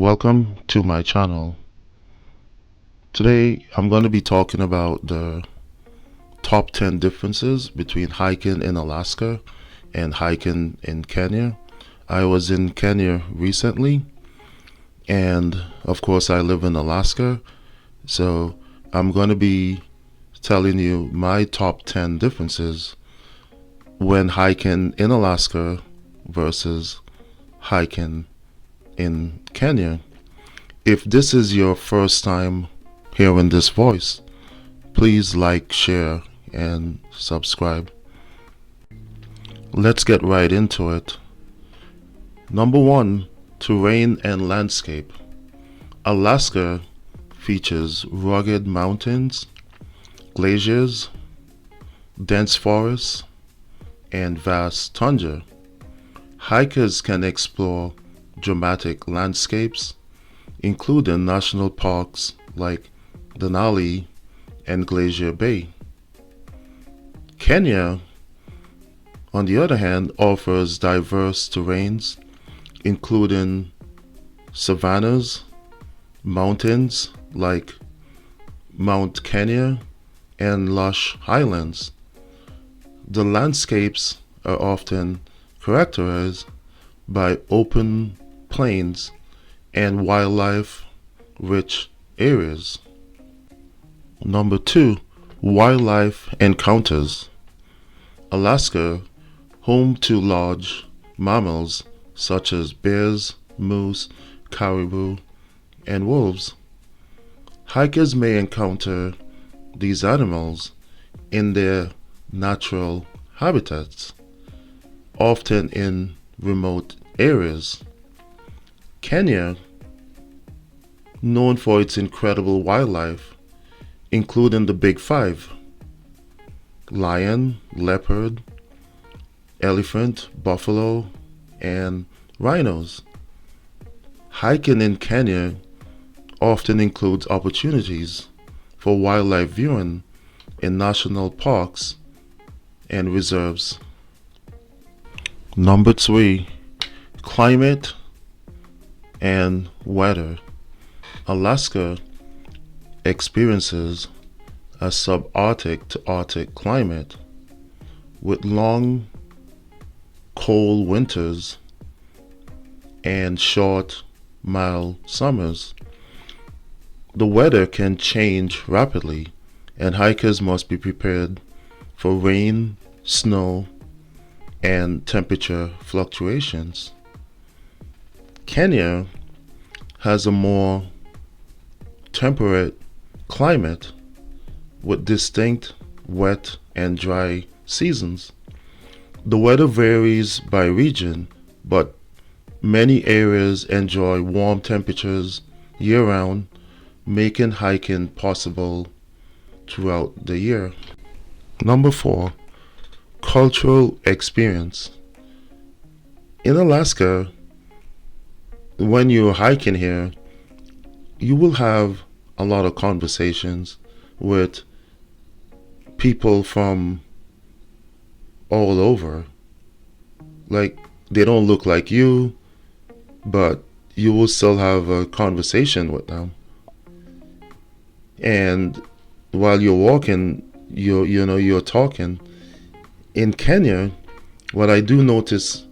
Welcome to my channel. Today I'm going to be talking about the top 10 differences between hiking in Alaska and hiking in Kenya. I was in Kenya recently, and of course I live in Alaska, so I'm going to be telling you my top 10 differences when hiking in Alaska versus hiking in Kenya. If this is your first time hearing this voice, please like, share, and subscribe. Let's get right into it. Number 1, terrain and landscape. Alaska features rugged mountains, glaciers, dense forests, and vast tundra. Hikers can explore dramatic landscapes, including national parks like Denali and Glacier Bay. Kenya, on the other hand, offers diverse terrains, including savannas, mountains like Mount Kenya, and lush highlands. The landscapes are often characterized by open plains and wildlife-rich areas. Number 2, wildlife encounters. Alaska, home to large mammals such as bears, moose, caribou, and wolves. Hikers may encounter these animals in their natural habitats, often in remote areas. Kenya, known for its incredible wildlife, including the Big Five: lion, leopard, elephant, buffalo, and rhinos. Hiking in Kenya often includes opportunities for wildlife viewing in national parks and reserves. Number 3, climate and weather. Alaska experiences a subarctic to arctic climate with long, cold winters and short, mild summers. The weather can change rapidly, and hikers must be prepared for rain, snow, and temperature fluctuations. Kenya has a more temperate climate with distinct wet and dry seasons. The weather varies by region, but many areas enjoy warm temperatures year-round, making hiking possible throughout the year. Number 4, cultural experience. In Alaska, when you're hiking here, you will have a lot of conversations with people from all over. Like, they don't look like you, but you will still have a conversation with them. And while you're walking, you're talking. In Kenya, what I do notice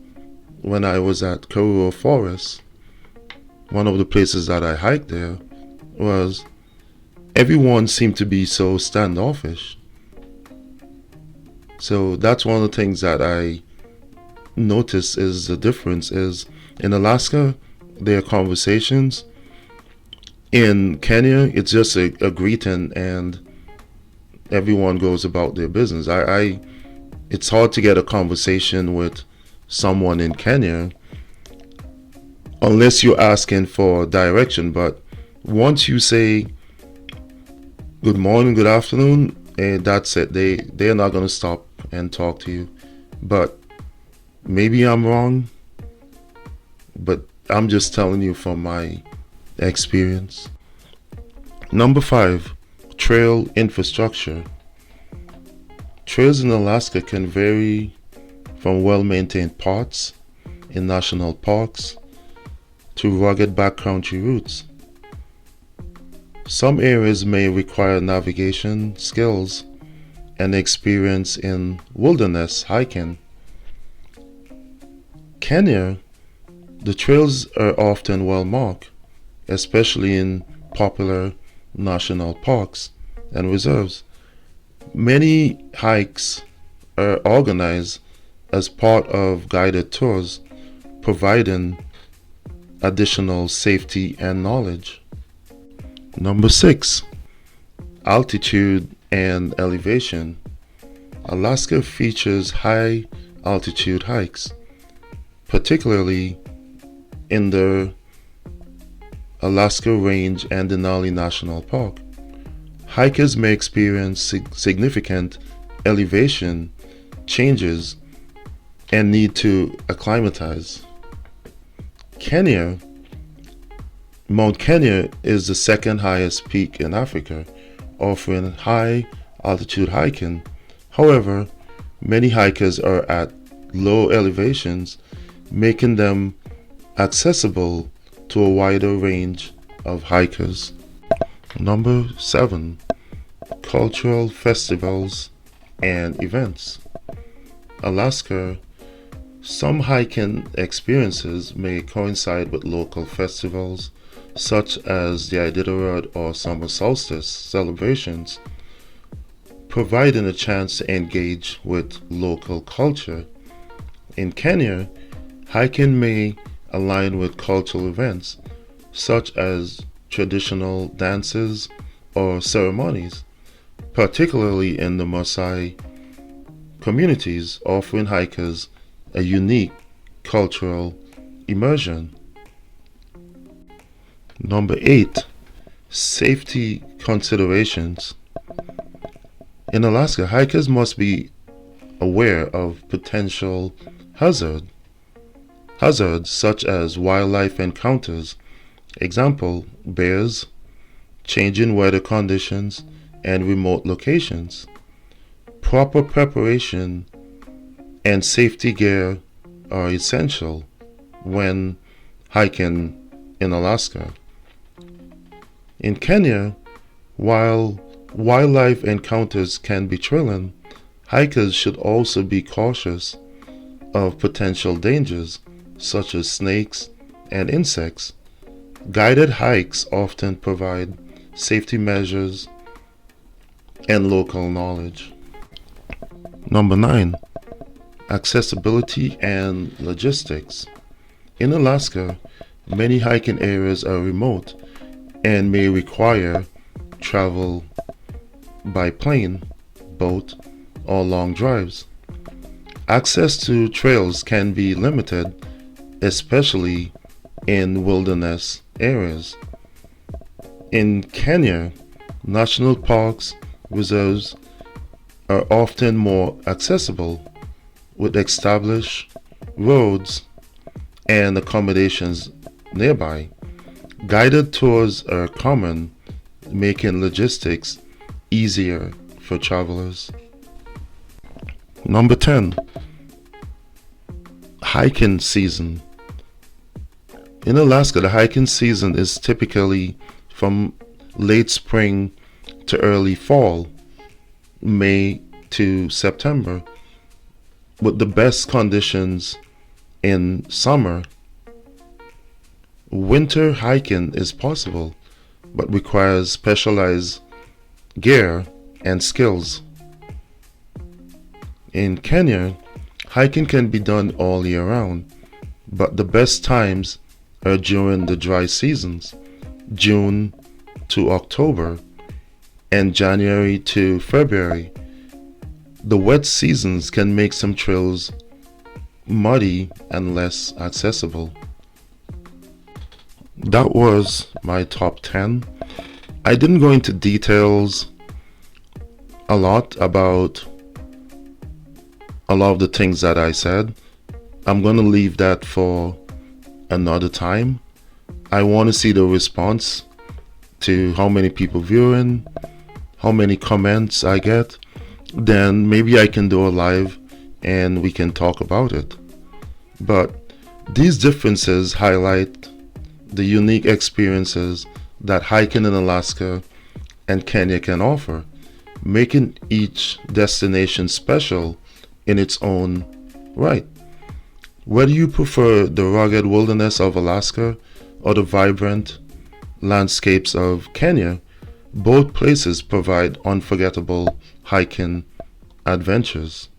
when I was at Karura Forest, one of the places that I hiked there, was everyone seemed to be so standoffish. So that's one of the things that I notice is the difference is in Alaska, there are conversations. In Kenya, it's just a greeting and everyone goes about their business. It's hard to get a conversation with someone in Kenya unless you're asking for direction. But once you say good morning, good afternoon, and that's it. They're not going to stop and talk to you. But maybe I'm wrong, but I'm just telling you from my experience. Number 5, trail infrastructure. Trails in Alaska can vary from well-maintained paths in national parks to rugged backcountry routes. Some areas may require navigation skills and experience in wilderness hiking. Kenya, the trails are often well marked, especially in popular national parks and reserves. Many hikes are organized as part of guided tours, providing additional safety and knowledge. Number 6, altitude and elevation. Alaska features high altitude hikes, particularly in the Alaska Range and Denali National Park. Hikers may experience significant elevation changes and need to acclimatize. Mount Kenya is the second highest peak in Africa, offering high altitude hiking. However, many hikers are at low elevations, making them accessible to a wider range of hikers. Number 7, cultural festivals and events. Alaska, some hiking experiences may coincide with local festivals, such as the Iditarod or summer solstice celebrations, providing a chance to engage with local culture. In Kenya, hiking may align with cultural events, such as traditional dances or ceremonies, particularly in the Maasai communities, offering hikers a unique cultural immersion. Number 8, safety considerations. In Alaska, hikers must be aware of potential hazards such as wildlife encounters, example, bears, changing weather conditions, and remote locations. Proper preparation and safety gear are essential when hiking in Alaska. In Kenya, while wildlife encounters can be thrilling, hikers should also be cautious of potential dangers such as snakes and insects. Guided hikes often provide safety measures and local knowledge. Number 9, accessibility and logistics. In Alaska, many hiking areas are remote and may require travel by plane, boat, or long drives. Access to trails can be limited, especially in wilderness areas. In Kenya, national parks, reserves are often more accessible with established roads and accommodations nearby. Guided tours are common, making logistics easier for travelers. Number 10, hiking season. In Alaska, the hiking season is typically from late spring to early fall, May to September, with the best conditions in summer. Winter hiking is possible, but requires specialized gear and skills. In Kenya, hiking can be done all year round, but the best times are during the dry seasons, June to October, and January to February. The wet seasons can make some trails muddy and less accessible. That was my top 10. I didn't go into details a lot about a lot of the things that I said. I'm going to leave that for another time. I want to see the response to how many people viewing, how many comments I get. Then maybe I can do a live and we can talk about it. But these differences highlight the unique experiences that hiking in Alaska and Kenya can offer, making each destination special in its own right. Whether you prefer the rugged wilderness of Alaska or the vibrant landscapes of Kenya, both places provide unforgettable hiking adventures.